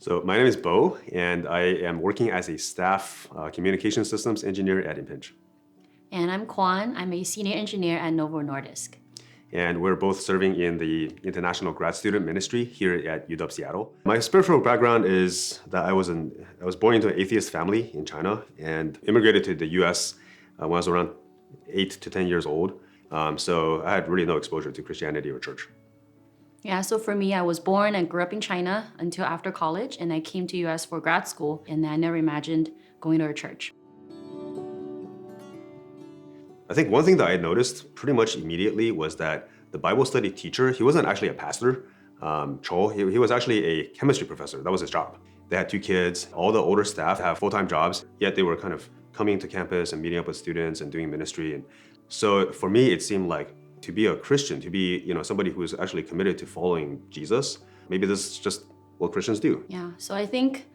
So my name is Bo, and I am working as a staff communication systems engineer at Impinj. And I'm Kuan. I'm a senior engineer at Novo Nordisk. And we're both serving in the international grad student ministry here at UW Seattle. My spiritual background is that I was born into an atheist family in China and immigrated to the US when I was around 8 to 10 years old. So I had really no exposure to Christianity or church. Yeah, so for me, I was born and grew up in China until after college, and I came to US for grad school, and I never imagined going to a church. I think one thing that I noticed pretty much immediately was that the Bible study teacher, he wasn't actually a pastor, Cho, he was actually a chemistry professor. That was his job. They had 2 kids. All the older staff have full-time jobs, yet they were kind of coming to campus and meeting up with students and doing ministry. And so for me, it seemed like to be a Christian, to be somebody who is actually committed to following Jesus, maybe this is just what Christians do. Yeah, so I think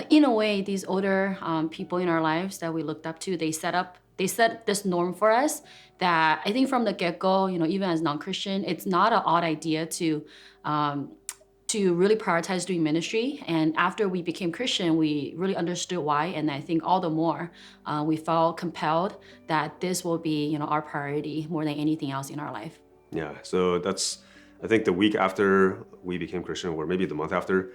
in a way, these older people in our lives that we looked up to, they set this norm for us that I think from the get-go, even as non-Christian, it's not an odd idea to really prioritize doing ministry. And after we became Christian, we really understood why. And I think all the more, we felt compelled that this will be, our priority more than anything else in our life. Yeah, so I think the week after we became Christian, or maybe the month after,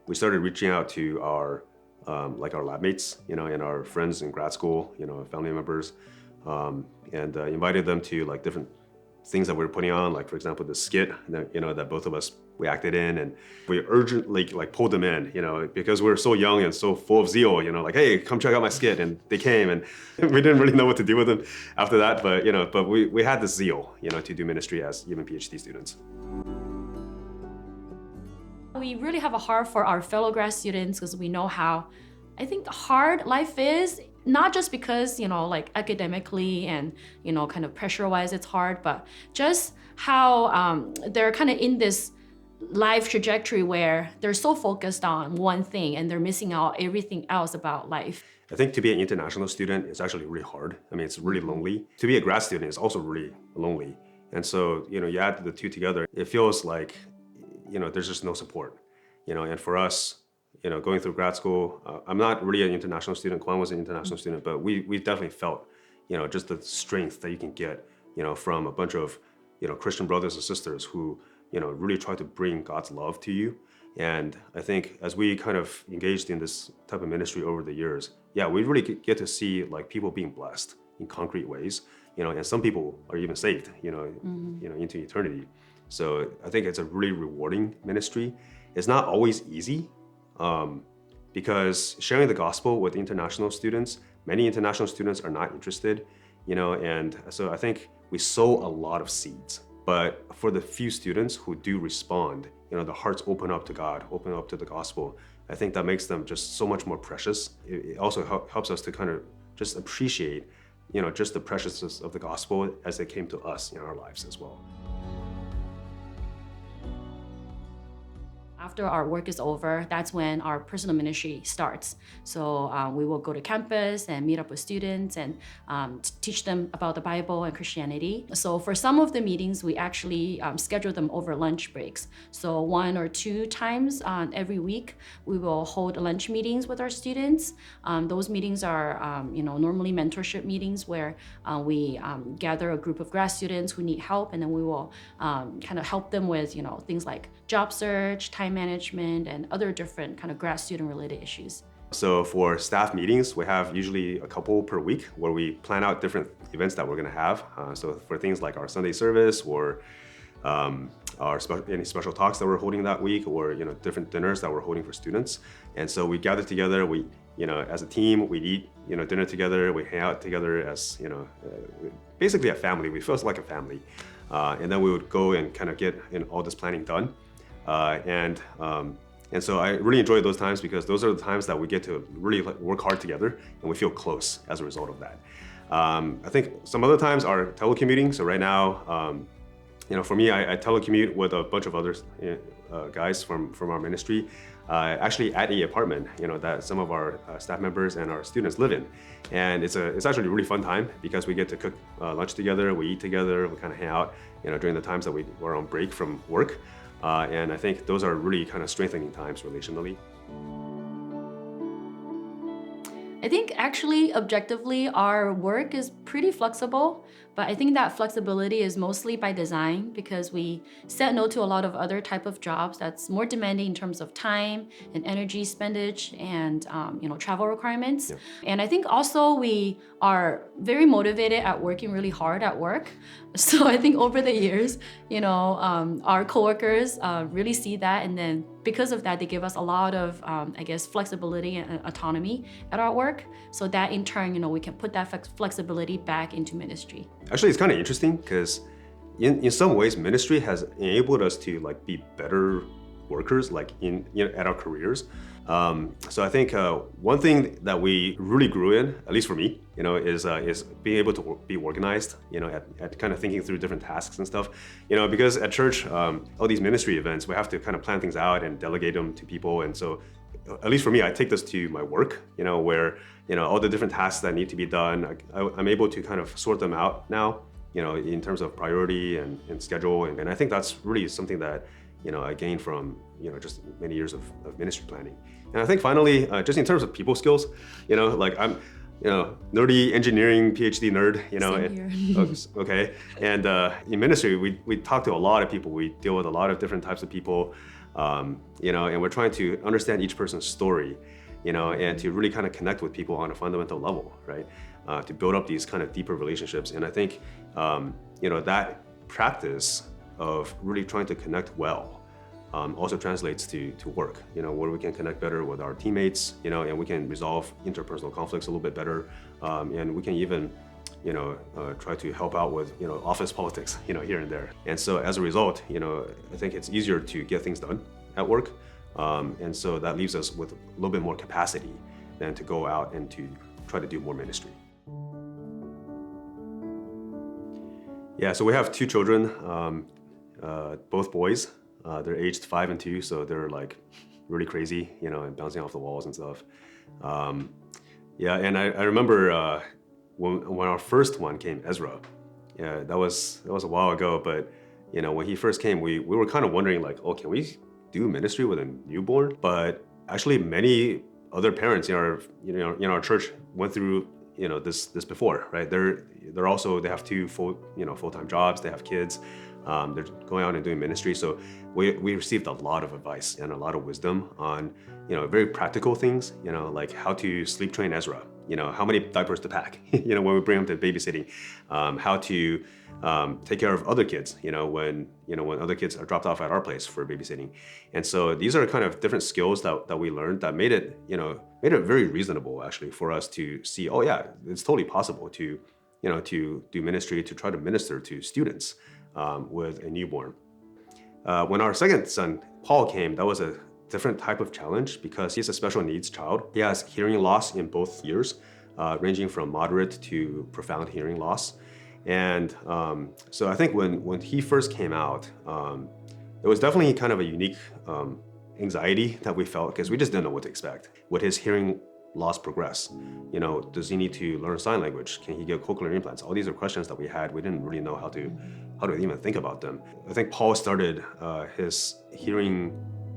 we started reaching out to our lab mates, and our friends in grad school, family members, and invited them to different things that we were putting on, like for example, the skit that both of us we acted in, and we urgently pulled them in, because we were so young and so full of zeal, hey, come check out my skit, and they came, and we didn't really know what to do with them after that, but we had this zeal, to do ministry as even PhD students. We really have a heart for our fellow grad students because we know how, I think, hard life is, not just because, academically and, kind of pressure-wise it's hard, but just how they're kind of in this life trajectory where they're so focused on one thing and they're missing out everything else about life. I think to be an international student is actually really hard. I mean, it's really lonely. To be a grad student is also really lonely. And so, you add the two together, it feels like, there's just no support, and for us, going through grad school, I'm not really an international student. Kuan was an international student, but we definitely felt, just the strength that you can get, from a bunch of, Christian brothers and sisters who, really try to bring God's love to you. And I think as we kind of engaged in this type of ministry over the years, yeah, we really get to see people being blessed in concrete ways, and some people are even saved, into eternity. So I think it's a really rewarding ministry. It's not always easy, because sharing the gospel with international students, many international students are not interested, and so I think we sow a lot of seeds. But for the few students who do respond, the hearts open up to God, open up to the gospel, I think that makes them just so much more precious. It also helps us to kind of just appreciate, just the preciousness of the gospel as it came to us in our lives as well. After our work is over, that's when our personal ministry starts. So we will go to campus and meet up with students and teach them about the Bible and Christianity. So for some of the meetings, we actually schedule them over lunch breaks. So 1 or 2 times every week, we will hold lunch meetings with our students. Those meetings are normally mentorship meetings where we gather a group of grad students who need help, and then we will kind of help them with things like job search, time management, and other different kind of grad student related issues. So for staff meetings, we have usually a couple per week where we plan out different events that we're going to have. So for things like our Sunday service, or any special talks that we're holding that week, or different dinners that we're holding for students. And so we gather together, we as a team, we eat dinner together, we hang out together as basically a family. We feel like a family, and then we would go and kind of get all this planning done. And so I really enjoy those times because those are the times that we get to really work hard together and we feel close as a result of that. I think some other times are telecommuting. So right now, for me, I telecommute with a bunch of other guys from our ministry, actually at the apartment, that some of our staff members and our students live in. And it's actually a really fun time because we get to cook lunch together, we eat together, we kind of hang out, during the times that we're on break from work. And I think those are really kind of strengthening times relationally. I think actually, objectively, our work is pretty flexible, but I think that flexibility is mostly by design because we said no to a lot of other type of jobs that's more demanding in terms of time and energy spendage and travel requirements. Yeah. And I think also we are very motivated at working really hard at work. So I think over the years, our coworkers really see that, and then because of that, they give us a lot of, flexibility and autonomy at our work. So that in turn, we can put that flexibility back into ministry. Actually, it's kind of interesting because in some ways, ministry has enabled us to be better workers, at our careers. So I think one thing that we really grew in, at least for me, is being able to be organized, at kind of thinking through different tasks and stuff, because at church, all these ministry events, we have to kind of plan things out and delegate them to people. And so, at least for me, I take this to my work, where, all the different tasks that need to be done, I'm able to kind of sort them out now, in terms of priority and schedule. And I think that's really something that, I gained from, just many years of ministry planning. And I think finally, just in terms of people skills, I'm, nerdy engineering PhD nerd, Same here. Okay. And in ministry, we talk to a lot of people. We deal with a lot of different types of people, and we're trying to understand each person's story, and to really kind of connect with people on a fundamental level, right? To build up these kind of deeper relationships. And I think, that practice of really trying to connect well also translates to work, where we can connect better with our teammates, and we can resolve interpersonal conflicts a little bit better. And we can even, try to help out with, office politics, here and there. And so as a result, I think it's easier to get things done at work. And so that leaves us with a little bit more capacity than to go out and to try to do more ministry. Yeah, so we have 2 children, both boys. They're aged 5 and 2, so they're really crazy, and bouncing off the walls and stuff. Yeah, and I remember when our first one came, Ezra. Yeah, that was a while ago, but when he first came, we were kind of wondering can we do ministry with a newborn? But actually, many other parents in our church went through this before, right? They have 2 full-time jobs. They have kids. They're going out and doing ministry. So we received a lot of advice and a lot of wisdom on, very practical things, like how to sleep train Ezra, how many diapers to pack, when we bring him to babysitting, how to take care of other kids, when other kids are dropped off at our place for babysitting. And so these are kind of different skills that we learned that made it very reasonable actually for us to see, oh yeah, it's totally possible to do ministry, to try to minister to students with a newborn. When our second son, Paul, came, that was a different type of challenge because he's a special needs child. He has hearing loss in both ears, ranging from moderate to profound hearing loss. And so I think when he first came out, it was definitely kind of a unique anxiety that we felt because we just didn't know what to expect. Would his hearing loss progress? Does he need to learn sign language? Can he get cochlear implants? All these are questions that we had. We didn't really know how to even think about them. I think Paul started his hearing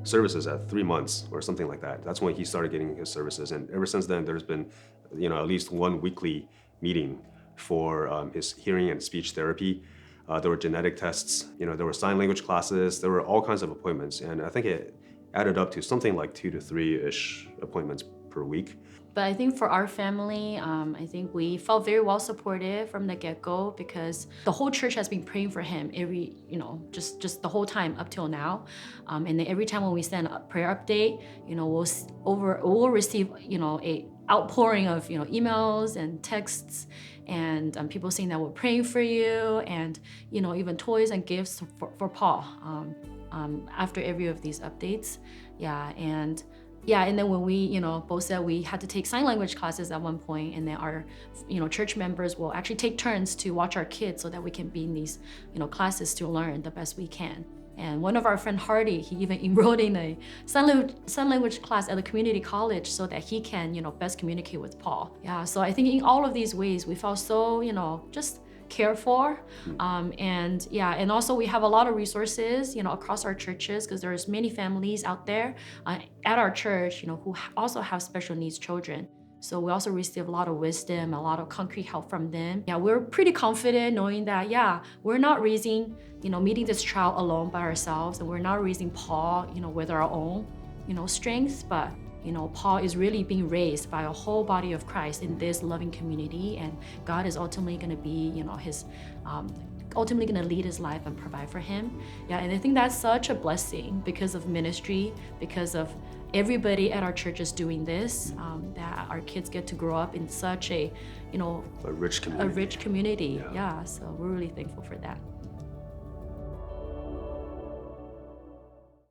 services at 3 months or something like that. That's when he started getting his services. And ever since then, there's been, at least 1 weekly meeting for his hearing and speech therapy. There were genetic tests, there were sign language classes, there were all kinds of appointments. And I think it added up to something like 2 to 3-ish appointments per week. But I think for our family, I think we felt very well supported from the get-go because the whole church has been praying for him just the whole time up till now. And then every time when we send a prayer update, we'll receive, a outpouring of, emails and texts and people saying that we're praying for you and, even toys and gifts for Paul after every of these updates. And then when we, both said we had to take sign language classes at one point, and then our, church members will actually take turns to watch our kids so that we can be in these, classes to learn the best we can. And one of our friend Hardy, he even enrolled in a sign language class at a community college so that he can, best communicate with Paul. Yeah, so I think in all of these ways, we felt so, just cared for. And also we have a lot of resources, across our churches, because there's many families out there at our church, who also have special needs children. So we also receive a lot of wisdom, a lot of concrete help from them. Yeah, we're pretty confident knowing that, we're not raising, meeting this child alone by ourselves, and we're not raising Paul, with our own, strengths, but Paul is really being raised by a whole body of Christ in this loving community, and God is ultimately going to be, his, ultimately going to lead his life and provide for him. Yeah, and I think that's such a blessing because of ministry, because of everybody at our church is doing this, that our kids get to grow up in such a rich community. Yeah, so we're really thankful for that.